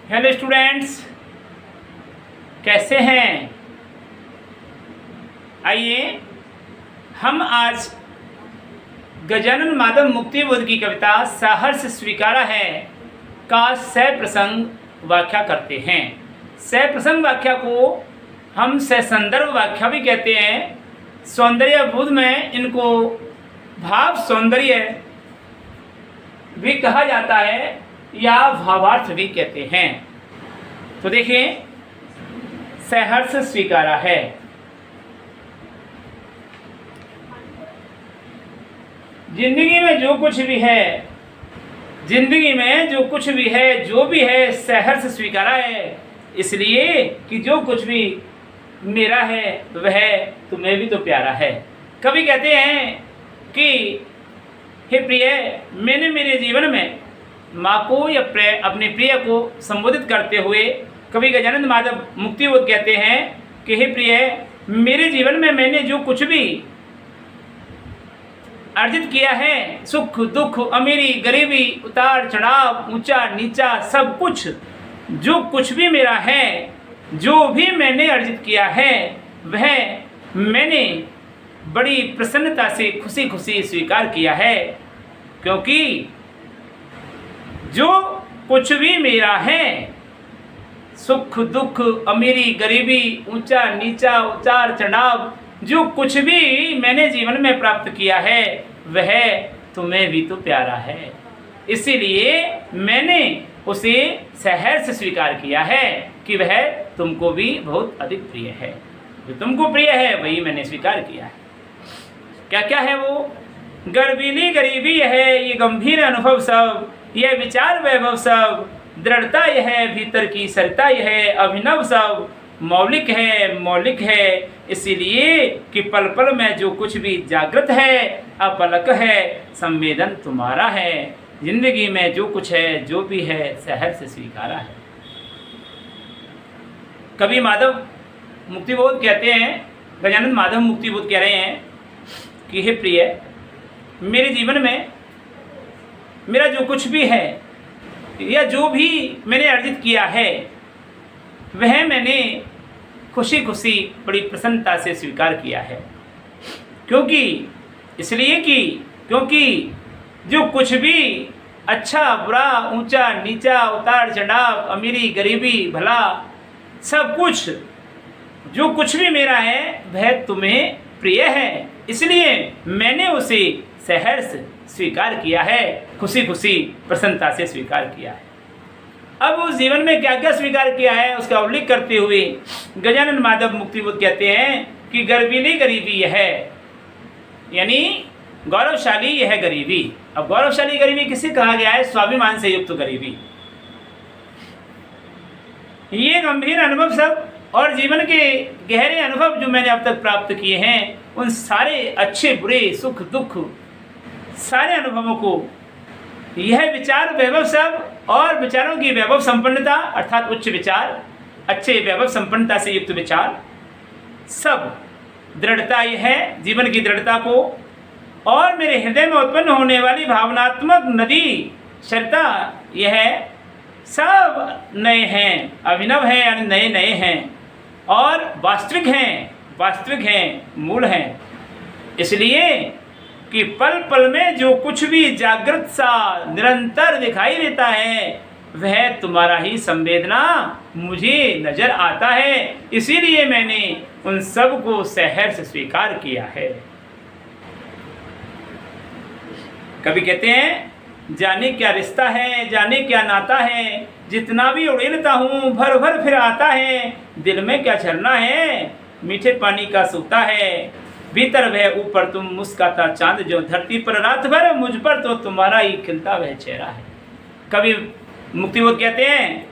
Hello students, कैसे हैं? आइए हम आज गजानन माधव मुक्तिबोध की कविता सहर्ष स्वीकारा है का सह प्रसंग व्याख्या करते हैं। सह प्रसंग व्याख्या को हम सह संदर्भ व्याख्या भी कहते हैं। सौंदर्य बोध में इनको भाव सौंदर्य भी कहा जाता है या भावार्थ भी कहते हैं। तो देखें, सहर्ष स्वीकारा है। जिंदगी में जो कुछ भी है, जिंदगी में जो कुछ भी है, जो भी है सहर्ष स्वीकारा है, इसलिए कि जो कुछ भी मेरा है वह तुम्हें भी तो प्यारा है। कवि कहते हैं कि हे प्रिय, मैंने मेरे जीवन में माँ को या अपने प्रिय को संबोधित करते हुए कवि गजानन माधव मुक्तिबोध कहते हैं कि हे प्रिय, मेरे जीवन में मैंने जो कुछ भी अर्जित किया है, सुख दुख, अमीरी गरीबी, उतार चढ़ाव, ऊंचा नीचा, सब कुछ जो कुछ भी मेरा है, जो भी मैंने अर्जित किया है, वह मैंने बड़ी प्रसन्नता से खुशी खुशी स्वीकार किया है। क्योंकि जो कुछ भी मेरा है, सुख दुख, अमीरी गरीबी, ऊंचा नीचा, उतार चढ़ाव, जो कुछ भी मैंने जीवन में प्राप्त किया है वह तुम्हें भी तो प्यारा है। इसीलिए मैंने उसे सहर्ष स्वीकार किया है कि वह तुमको भी बहुत अधिक प्रिय है। जो तुमको प्रिय है वही मैंने स्वीकार किया है। क्या क्या है वो? गर्वीली गरीबी है, ये गंभीर अनुभव सब, यह विचार वैभव सब, दृढ़ता यह है, भीतर की सरता यह है, अभिनव सब, मौलिक है, मौलिक है, इसीलिए कि पल पल में जो कुछ भी जागृत है, अपलक है, संवेदन तुम्हारा है। जिंदगी में जो कुछ है, जो भी है, सहर्ष स्वीकारा है। कवि माधव मुक्तिबोध कहते हैं, गजानन माधव मुक्तिबोध कह रहे हैं कि हे प्रिय, मेरे जीवन में मेरा जो कुछ भी है या जो भी मैंने अर्जित किया है वह मैंने खुशी खुशी बड़ी प्रसन्नता से स्वीकार किया है। क्योंकि इसलिए कि क्योंकि जो कुछ भी अच्छा बुरा, ऊंचा नीचा, उतार चढ़ाव, अमीरी गरीबी, भला, सब कुछ जो कुछ भी मेरा है वह तुम्हें प्रिय है। इसलिए मैंने उसे सहर्ष स्वीकार किया है, खुशी खुशी प्रसन्नता से स्वीकार किया है। अब उस जीवन में क्या क्या स्वीकार किया है उसका उल्लेख करते हुए गजानन माधव मुक्तिबोध कहते हैं कि गर्वीली गरीबी यह है, यानी गौरवशाली यह गरीबी। अब गौरवशाली गरीबी किसे कहा गया है? स्वाभिमान से युक्त गरीबी। ये गंभीर अनुभव सब और जीवन के गहरे अनुभव जो मैंने अब तक प्राप्त किए हैं, उन सारे अच्छे बुरे, सुख दुख, सारे अनुभवों को यह विचार वैभव सब और विचारों की वैभव संपन्नता अर्थात उच्च विचार, अच्छे वैभव संपन्नता से युक्त विचार, सब दृढ़ता यह है, जीवन की दृढ़ता को, और मेरे हृदय में उत्पन्न होने वाली भावनात्मक नदी शरता यह सब नए हैं, अभिनव हैं, यानी नए नए हैं और वास्तविक हैं, वास्तविक हैं, मूल हैं। इसलिए कि पल पल में जो कुछ भी जागृत सा निरंतर दिखाई देता है वह तुम्हारा ही संवेदना मुझे नजर आता है। इसीलिए मैंने उन सब को सहर्ष स्वीकार किया है। कभी कहते हैं, जाने क्या रिश्ता है, जाने क्या नाता है, जितना भी उड़ेलता हूँ भर भर फिर आता है, दिल में क्या झरना है, मीठे पानी का सूता है, भीतर वह ऊपर तुम मुस्काता चांद जो, धरती पर रात भर मुझ पर तो तुम्हारा ही खिलता वह चेहरा है। कभी मुक्तिबोध कहते हैं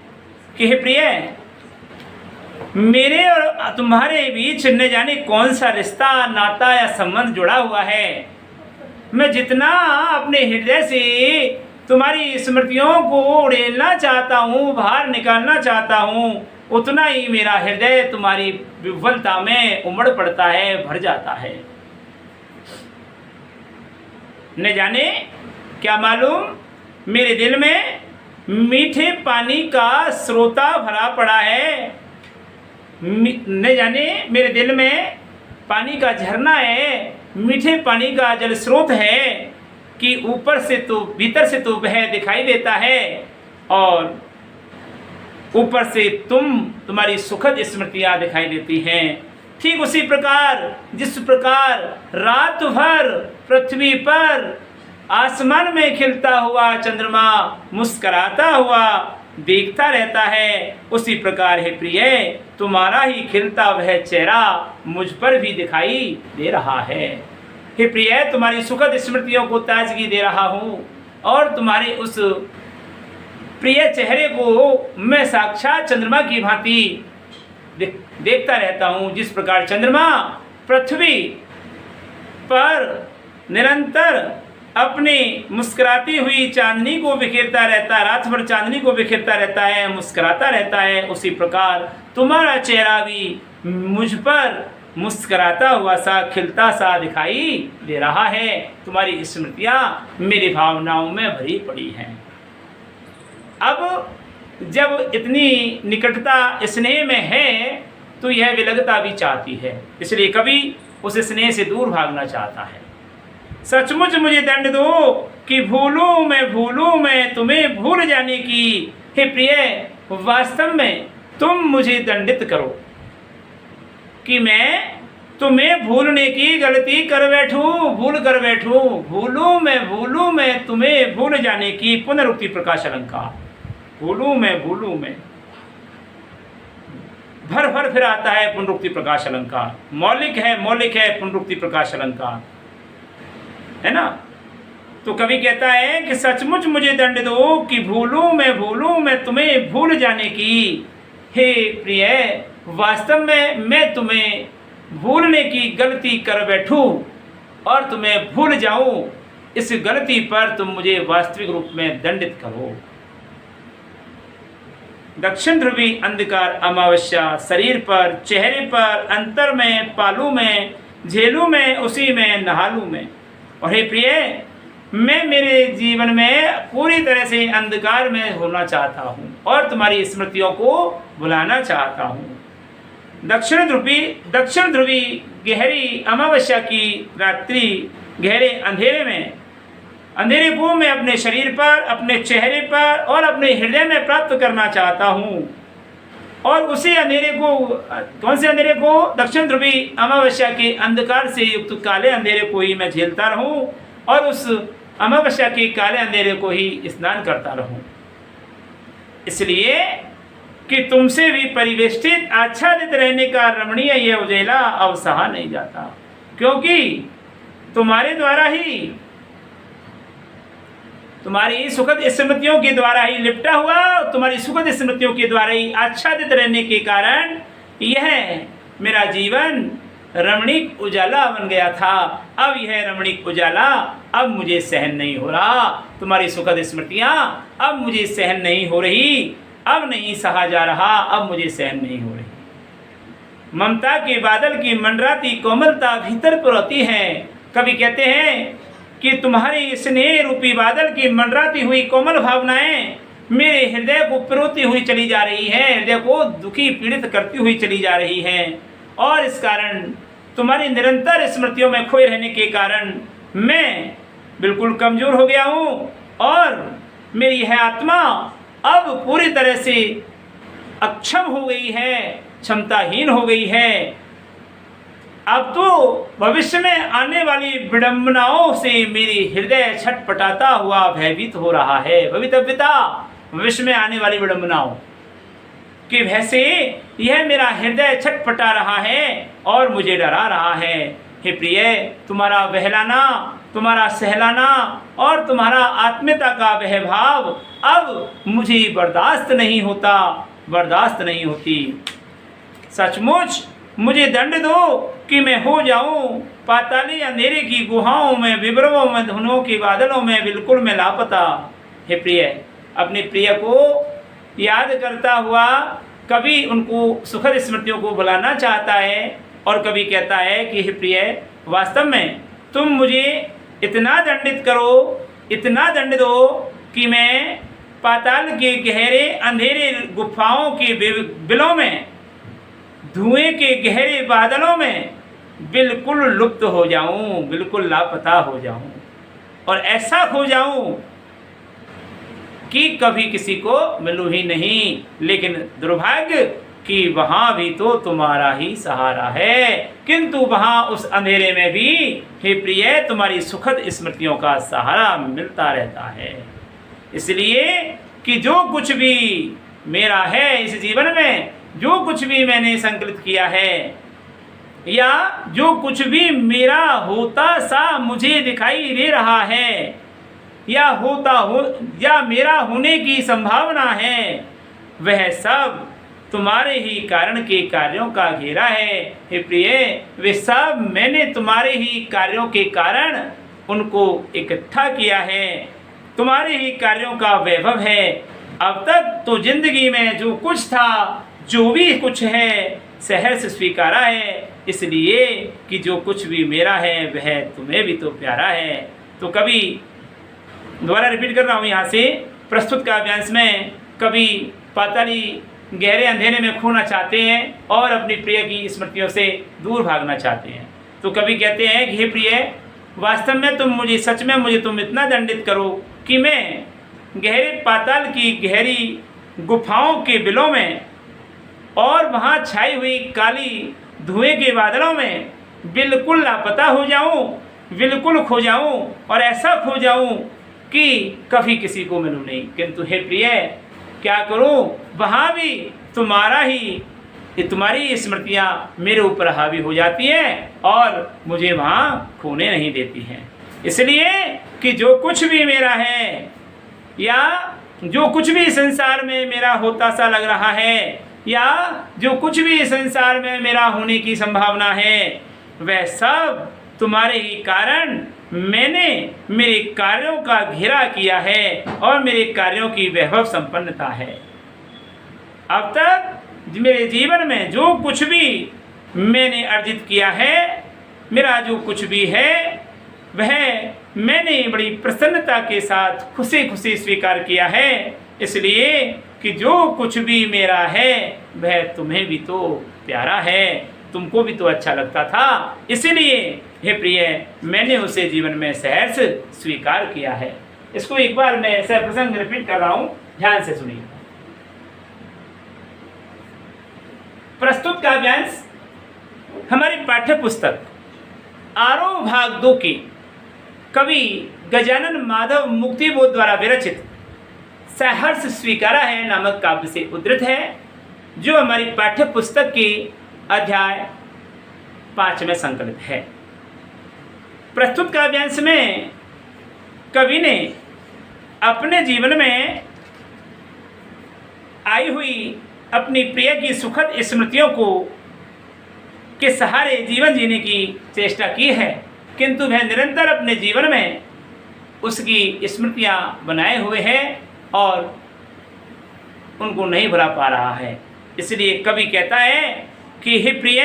कि हे प्रिय, मेरे और तुम्हारे बीच न जाने कौन सा रिश्ता, नाता या संबंध जुड़ा हुआ है। मैं जितना अपने हृदय से तुम्हारी स्मृतियों को उड़ेलना चाहता हूँ, बाहर निकालना चाहता हूँ, उतना ही मेरा हृदय तुम्हारी विह्वलता में उमड़ पड़ता है, भर जाता है। न जाने क्या मालूम मेरे दिल में मीठे पानी का स्रोता भरा पड़ा है, न जाने मेरे दिल में पानी का झरना है, मीठे पानी का जल स्रोत है कि ऊपर से तो भीतर से तो वह दिखाई देता है और ऊपर से तुम्हारी सुखद स्मृतियाँ दिखाई देती हैं। ठीक उसी प्रकार जिस प्रकार रात भर पृथ्वी पर आसमान में खिलता हुआ चंद्रमा मुस्कराता हुआ देखता रहता है, उसी प्रकार है प्रिय तुम्हारा ही खिलता वह चेहरा मुझ पर भी दिखाई दे रहा है। हे प्रिय, तुम्हारी सुखद स्मृतियों को ताजगी दे रहा हूँ और तुम्हारे उस प्रिय चेहरे को मैं साक्षात चंद्रमा की भांति देखता रहता हूँ। जिस प्रकार चंद्रमा पृथ्वी पर निरंतर अपनी मुस्कुराती हुई चांदनी को बिखेरता रहता है, रात भर चांदनी को बिखेरता रहता है, मुस्कुराता रहता है, उसी प्रकार तुम्हारा चेहरा भी मुझ पर मुस्कुराता हुआ सा खिलता सा दिखाई दे रहा है। तुम्हारी स्मृतियाँ मेरी भावनाओं में भरी पड़ी हैं। अब जब इतनी निकटता स्नेह में है तो यह विलगता भी चाहती है, इसलिए कभी उस स्नेह से दूर भागना चाहता है। सचमुच मुझे दंड दो कि भूलूं मैं तुम्हें भूल जाने की। हे प्रिय, वास्तव में तुम मुझे दंडित करो कि मैं तुम्हें भूलने की गलती कर बैठूं, भूल कर बैठूं। भूलूं मैं तुम्हें भूल जाने की। पुनरुक्ति प्रकाश अलंकार। भूलूं मैं भर फिर आता है पुनरुक्ति प्रकाश अलंकार। मौलिक है पुनरुक्ति प्रकाश अलंकार, है ना। तो कवि कहता है कि सचमुच मुझे दंड दो कि भूलूं मैं तुम्हें भूल जाने की। हे प्रिय, वास्तव में मैं तुम्हें भूलने की गलती कर बैठूं और तुम्हें भूल जाऊं, इस गलती पर तुम मुझे वास्तविक रूप में दंडित करो। दक्षिण ध्रुवी अंधकार अमावस्या शरीर पर, चेहरे पर, अंतर में, पालू में, झेलू में, उसी में नहालू में। और हे प्रिय, मैं मेरे जीवन में पूरी तरह से अंधकार में होना चाहता हूँ और तुम्हारी स्मृतियों को बुलाना चाहता हूँ। दक्षिण ध्रुवी गहरी अमावस्या की रात्रि, गहरे अंधेरे को मैं अपने शरीर पर, अपने चेहरे पर और अपने हृदय में प्राप्त करना चाहता हूँ। और उसी अंधेरे को, कौन से अंधेरे को? दक्षिण ध्रुवी अमावस्या के अंधकार से युक्त काले अंधेरे को ही मैं झेलता रहूं और उस अमावस्या के काले अंधेरे को ही स्नान करता रहूं। इसलिए कि तुमसे भी परिवेष्टित आच्छादित रहने का रमणीय यह उजेला अब सहा नहीं जाता, क्योंकि तुम्हारे द्वारा ही, तुम्हारी सुखद स्मृतियों के द्वारा ही लिपटा हुआ, तुम्हारी सुखद स्मृतियों के द्वारा ही आच्छादित रहने के कारण यह मेरा जीवन रमणीक उजाला बन गया था। अब यह रमणीक उजाला अब मुझे सहन नहीं हो रहा। तुम्हारी सुखद स्मृतियाँ अब मुझे सहन नहीं हो रही, अब नहीं सहा जा रहा, अब मुझे सहन नहीं हो रही। ममता के बादल की मंडराती कोमलता भीतर पुरती है। कवि कहते हैं कि तुम्हारी स्नेह रूपी बादल की मंडराती हुई कोमल भावनाएं मेरे हृदय को पिरोती हुई चली जा रही हैं, हृदय को दुखी पीड़ित करती हुई चली जा रही हैं। और इस कारण तुम्हारी निरंतर स्मृतियों में खोए रहने के कारण मैं बिल्कुल कमज़ोर हो गया हूँ और मेरी यह आत्मा अब पूरी तरह से अक्षम हो गई है, क्षमताहीन हो गई है। अब तो भविष्य में आने वाली विडंबनाओं से मेरी हृदय छटपटाता हुआ भयभीत हो रहा है। भवितव्यता, भविष्य में आने वाली विडंबनाओं कि वैसे यह मेरा हृदय छटपटा रहा है और मुझे डरा रहा है। हे प्रिय, तुम्हारा बहलाना, तुम्हारा सहलाना और तुम्हारा आत्मीयता का वह भाव अब मुझे बर्दाश्त नहीं होता, बर्दाश्त नहीं होती। सचमुच मुझे दंड दो कि मैं हो जाऊं पाताली अंधेरे की गुहाओं में, विभ्रमों में, धुनों के बादलों में बिल्कुल मैं लापता। हे प्रिय, अपने प्रिय को याद करता हुआ कभी उनको सुखद स्मृतियों को बुलाना चाहता है और कभी कहता है कि हे प्रिय, वास्तव में तुम मुझे इतना दंडित करो, इतना दंड दो कि मैं पाताल के गहरे अंधेरे गुफाओं के बिलों में, धुएं के गहरे बादलों में बिल्कुल लुप्त हो जाऊं, बिल्कुल लापता हो जाऊं और ऐसा खो जाऊं कि कभी किसी को मिलूं ही नहीं। लेकिन दुर्भाग्य कि वहाँ भी तो तुम्हारा ही सहारा है, किंतु वहाँ उस अंधेरे में भी हे प्रिय तुम्हारी सुखद स्मृतियों का सहारा मिलता रहता है। इसलिए कि जो कुछ भी मेरा है इस जीवन में, जो कुछ भी मैंने संकल्प किया है, या जो कुछ भी मेरा होता सा मुझे दिखाई दे रहा है, या मेरा होने की संभावना है, वह सब तुम्हारे ही कारण के कार्यों का घेरा है। हे प्रिय, वे सब मैंने तुम्हारे ही कार्यों के कारण उनको इकट्ठा किया है, तुम्हारे ही कार्यों का वैभव है। अब तक तो जिंदगी में जो कुछ था, जो भी कुछ है, सहर्ष स्वीकारा है, इसलिए कि जो कुछ भी मेरा है वह तुम्हें भी तो प्यारा है। तो कभी दोबारा रिपीट कर रहा हूँ यहाँ से, प्रस्तुत काव्यांश में कभी पाताली गहरे अंधेरे में खोना चाहते हैं और अपनी प्रिय की स्मृतियों से दूर भागना चाहते हैं। तो कभी कहते हैं कि हे प्रिय, वास्तव में तुम मुझे, सच में मुझे तुम इतना दंडित करो कि मैं गहरे पाताल की गहरी गुफाओं के बिलों में और वहाँ छाई हुई काली धुएं के बादलों में बिल्कुल लापता हो जाऊं, बिल्कुल खो जाऊं और ऐसा खो जाऊं कि कभी किसी को मिलूं नहीं। किंतु हे प्रिय, क्या करूं, वहाँ भी तुम्हारी स्मृतियाँ मेरे ऊपर हावी हो जाती हैं और मुझे वहाँ खोने नहीं देती हैं। इसलिए कि जो कुछ भी मेरा है, या जो कुछ भी संसार में मेरा होता सा लग रहा है, या जो कुछ भी संसार में मेरा होने की संभावना है, वह सब तुम्हारे ही कारण मैंने मेरे कार्यों का घेरा किया है और मेरे कार्यों की वैभव संपन्नता है। अब तक मेरे जीवन में जो कुछ भी मैंने अर्जित किया है, मेरा जो कुछ भी है, वह मैंने बड़ी प्रसन्नता के साथ खुशी खुशी स्वीकार किया है। इसलिए कि जो कुछ भी मेरा है वह तुम्हें भी तो प्यारा है, तुमको भी तो अच्छा लगता था। इसलिए हे प्रिय, मैंने उसे जीवन में सहर्ष स्वीकार किया है। इसको एक बार मैं ऐसा प्रसंग रिपीट कर रहा हूं, ध्यान से सुनिए। प्रस्तुत काव्यांश हमारी पाठ्य पुस्तक आरोह भाग 2 की कवि गजानन माधव मुक्तिबोध द्वारा विरचित सहर्ष स्वीकारा है नामक काव्य से उद्धृत है, जो हमारी पाठ्य पुस्तक की अध्याय 5 में संकलित है। प्रस्तुत काव्यांश में कवि ने अपने जीवन में आई हुई अपनी प्रिय की सुखद स्मृतियों के सहारे जीवन जीने की चेष्टा की है, किंतु वह निरंतर अपने जीवन में उसकी स्मृतियां बनाए हुए है और उनको नहीं भुला पा रहा है। इसलिए कवि कहता है कि हे प्रिय,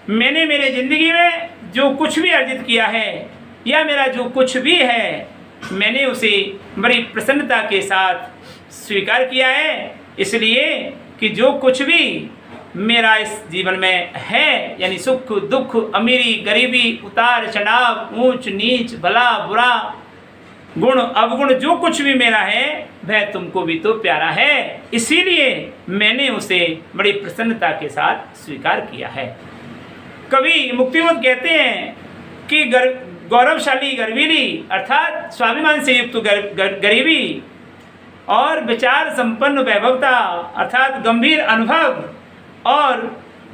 मैंने मेरे ज़िंदगी में जो कुछ भी अर्जित किया है, या मेरा जो कुछ भी है, मैंने उसे बड़ी प्रसन्नता के साथ स्वीकार किया है। इसलिए कि जो कुछ भी मेरा इस जीवन में है, यानी सुख दुख, अमीरी गरीबी, उतार चढ़ाव, ऊंच नीच, भला बुरा, गुण अवगुण, जो कुछ भी मेरा है वह तुमको भी तो प्यारा है। इसीलिए मैंने उसे बड़ी प्रसन्नता के साथ स्वीकार किया है। कवि मुक्तिबोध कहते हैं कि गौरवशाली गर्वीली अर्थात स्वाभिमान से युक्त गरीबी और विचार संपन्न वैभवता अर्थात गंभीर अनुभव और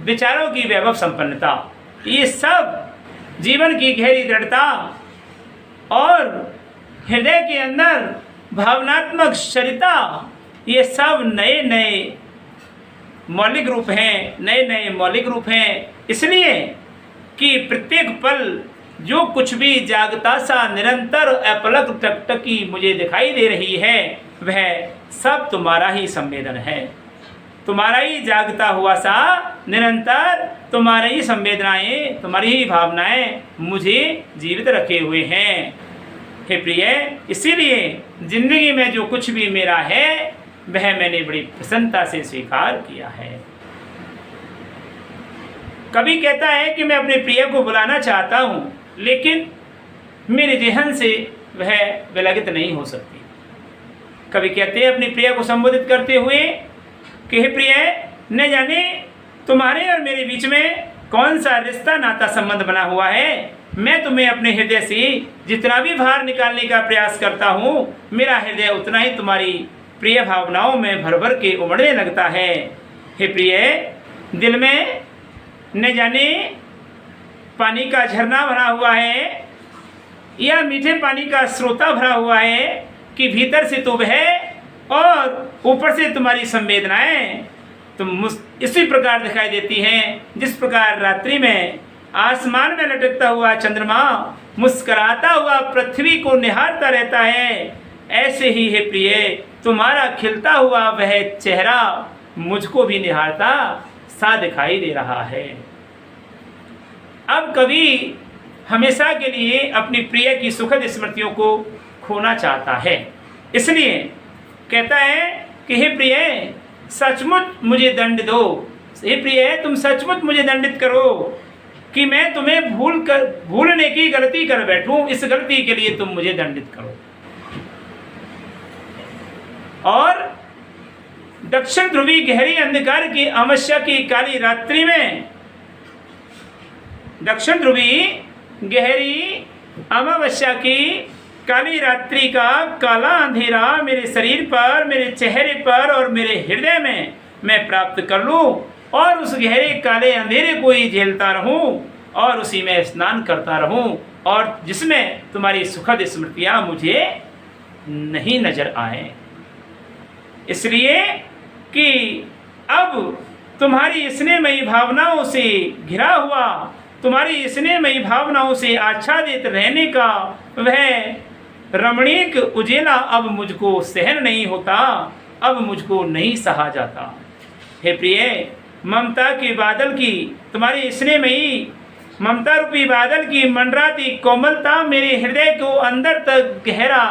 विचारों की वैभव संपन्नता, ये सब जीवन की गहरी दृढ़ता और हृदय के अंदर भावनात्मक शरीरता, ये सब नए नए मौलिक रूप हैं, नए नए मौलिक रूप हैं। इसलिए कि प्रत्येक पल जो कुछ भी जागता सा निरंतर अपलक टकटकी मुझे दिखाई दे रही है, वह सब तुम्हारा ही संवेदन है। तुम्हारा ही जागता हुआ सा निरंतर तुम्हारी ही संवेदनाएं, तुम्हारी ही भावनाएं मुझे जीवित रखे हुए हैं। हे प्रिय, इसीलिए जिंदगी में जो कुछ भी मेरा है वह मैंने बड़ी प्रसन्नता से स्वीकार किया है। कभी कहता है कि मैं अपने प्रिय को बुलाना चाहता हूँ, लेकिन मेरे जेहन से वह विलगित नहीं हो सकती। कभी कहते हैं अपने प्रिय को संबोधित करते हुए कि हे प्रिय, न जाने तुम्हारे और मेरे बीच में कौन सा रिश्ता नाता संबंध बना हुआ है। मैं तुम्हें अपने हृदय से जितना भी भार निकालने का प्रयास करता हूँ, मेरा हृदय उतना ही तुम्हारी प्रिय भावनाओं में भर भर के उमड़ने लगता है। हे प्रिय, दिल में न जाने पानी का झरना भरा हुआ है या मीठे पानी का स्रोता भरा हुआ है कि भीतर से तो वह और ऊपर से तुम्हारी संवेदनाएं तुम इसी प्रकार दिखाई देती हैं जिस प्रकार रात्रि में आसमान में लटकता हुआ चंद्रमा मुस्कुराता हुआ पृथ्वी को निहारता रहता है। ऐसे ही है प्रिय, तुम्हारा खिलता हुआ वह चेहरा मुझको भी निहारता सा दिखाई दे रहा है। अब कवि हमेशा के लिए अपनी प्रिय की सुखद स्मृतियों को खोना चाहता है, इसलिए कहता है कि हे प्रिय, सचमुच मुझे दंड दो। हे प्रिय, तुम सचमुच मुझे दंडित करो कि मैं तुम्हें भूलने की गलती कर बैठूं। इस गलती के लिए तुम मुझे दंडित करो। और दक्षिण ध्रुवी गहरी अंधकार की अमावस्या की काली रात्रि में, दक्षिण ध्रुवी गहरी अमावस्या की काली रात्रि का काला अंधेरा मेरे शरीर पर, मेरे चेहरे पर और मेरे हृदय में मैं प्राप्त कर लूं और उस गहरे काले अंधेरे को ही झेलता रहूं और उसी में स्नान करता रहूं और जिसमें तुम्हारी सुखद स्मृतियां मुझे नहीं नजर आए। इसलिए कि अब तुम्हारी स्नेहमयी भावनाओं से घिरा हुआ, तुम्हारी स्नेहमयी भावनाओं से आच्छादित रहने का वह रमणीक उजेला अब मुझको सहन नहीं होता, अब मुझको नहीं सहा जाता। हे प्रिय, ममता के बादल की, तुम्हारी स्नेहमयी ममता रूपी बादल की मंडराती कोमलता मेरे हृदय को अंदर तक गहरा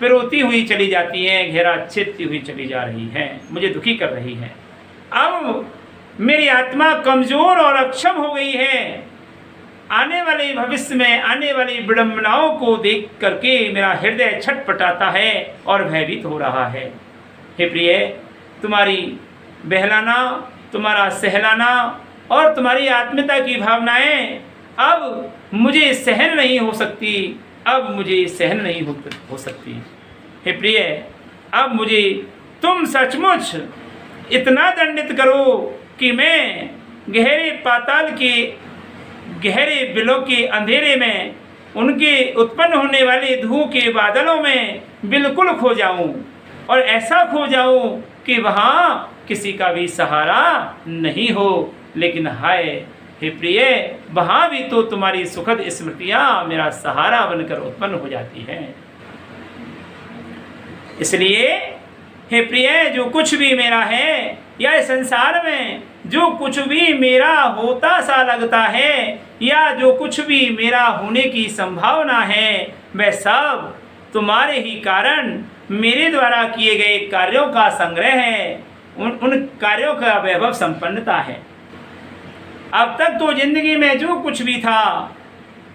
पिरोती हुई चली जाती है, गहरा छिदती हुई चली जा रही है, मुझे दुखी कर रही है। अब मेरी आत्मा कमजोर और अक्षम हो गई है। आने वाले भविष्य में आने वाली विडंबनाओं को देख करके मेरा हृदय छटपटाता है और भयभीत हो रहा है। हे प्रिय, तुम्हारी बहलाना, तुम्हारा सहलाना और तुम्हारी आत्मीयता की भावनाएं अब मुझे सहन नहीं हो सकती, अब मुझे सहन नहीं हो सकती। हे प्रिय, अब मुझे तुम सचमुच इतना दंडित करो कि मैं गहरे पाताल के गहरे बिलों के अंधेरे में, उनके उत्पन्न होने वाले धुओं के बादलों में बिल्कुल खो जाऊं और ऐसा खो जाऊं कि वहाँ किसी का भी सहारा नहीं हो। लेकिन हाय हे प्रिय, वहाँ भी तो तुम्हारी सुखद स्मृतियाँ मेरा सहारा बनकर उत्पन्न हो जाती हैं। इसलिए हे प्रिय, जो कुछ भी मेरा है या इस संसार में जो कुछ भी मेरा होता सा लगता है या जो कुछ भी मेरा होने की संभावना है, वह सब तुम्हारे ही कारण मेरे द्वारा किए गए कार्यों का संग्रह है, उन कार्यों का वैभव संपन्नता है। अब तक तो जिंदगी में जो कुछ भी था,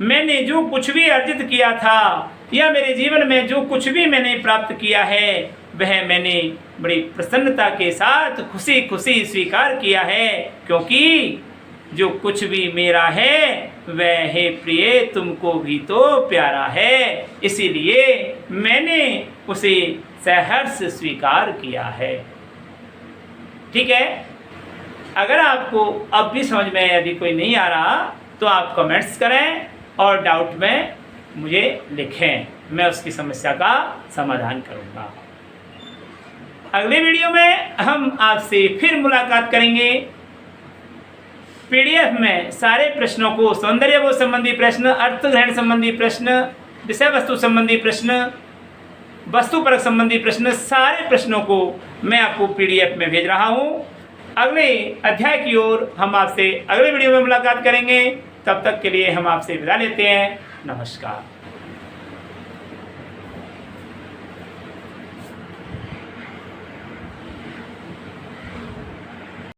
मैंने जो कुछ भी अर्जित किया था या मेरे जीवन में जो कुछ भी मैंने प्राप्त किया है, वह मैंने बड़ी प्रसन्नता के साथ खुशी खुशी स्वीकार किया है, क्योंकि जो कुछ भी मेरा है वह हे प्रिय तुमको भी तो प्यारा है, इसीलिए मैंने उसे सहर्ष स्वीकार किया है। ठीक है, अगर आपको अब भी समझ में यदि कोई नहीं आ रहा तो आप कमेंट्स करें और डाउट में मुझे लिखें, मैं उसकी समस्या का समाधान करूंगा। अगले वीडियो में हम आपसे फिर मुलाकात करेंगे। पीडीएफ में सारे प्रश्नों को, सौंदर्य बोध संबंधी प्रश्न, अर्थ ग्रहण संबंधी प्रश्न, विषय वस्तु संबंधी प्रश्न, वस्तुपरक संबंधी प्रश्न, सारे प्रश्नों को मैं आपको पीडीएफ में भेज रहा हूँ। अगले अध्याय की ओर हम आपसे अगले वीडियो में मुलाकात करेंगे। तब तक के लिए हम आपसे विदा लेते हैं। नमस्कार।